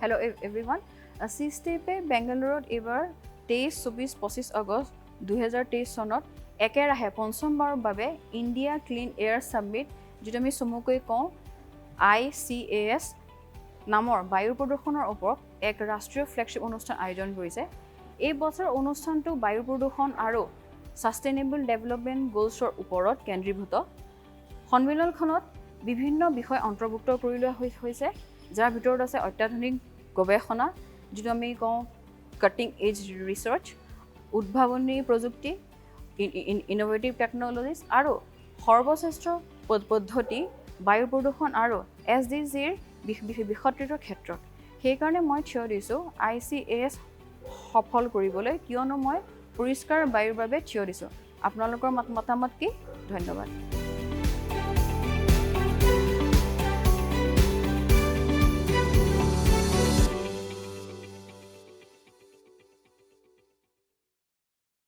Hello everyone. CSTEP বেংগালুৰুত এবাৰ 23-24-25 আগষ্ট 2023 চনত একেৰাহে পঞ্চমবাৰৰ বাবে ইণ্ডিয়া ক্লিন এয়াৰ সামিট যেটো আমি চমুকৈ কওঁ ICAS নামৰ বায়ু প্ৰদূষণৰ ওপৰত এক ৰাষ্ট্ৰীয় ফ্লেগশ্বিপ অনুষ্ঠান আয়োজন কৰিছে। এই বছৰ অনুষ্ঠানটো বায়ু প্ৰদূষণ আৰু সাস্টেইনেবল ডেভেলপমেন্ট গোলছৰ ওপৰত কেন্দ্ৰীভূত। সন্মিলনখনত বিভিন্ন বিষয় অন্তৰ্ভুক্ত কৰি লোৱা হৈছে যাৰ ভিতৰত আছে অত্যাধুনিক গৱেষণা যেটো আমি কওঁ কাটিং এজ ৰিসাৰ্চ, উদ্ভাৱনী প্ৰযুক্তি, ইনোভেটিভ টেকনলজিজ আৰু সৰ্বশ্ৰেষ্ঠ পদ্ধতি বায়ু প্ৰদূষণ আৰু SDGৰ বিসত্ৰিতৰ ক্ষেত্ৰত। সেইকাৰণে মই থিয় দিছোঁ ICAS সফল কৰিবলৈ কিয়নো মই পৰিষ্কাৰ বায়ুৰ বাবে থিয় দিছোঁ। আপোনালোকৰ মতামত কি? ধন্যবাদ।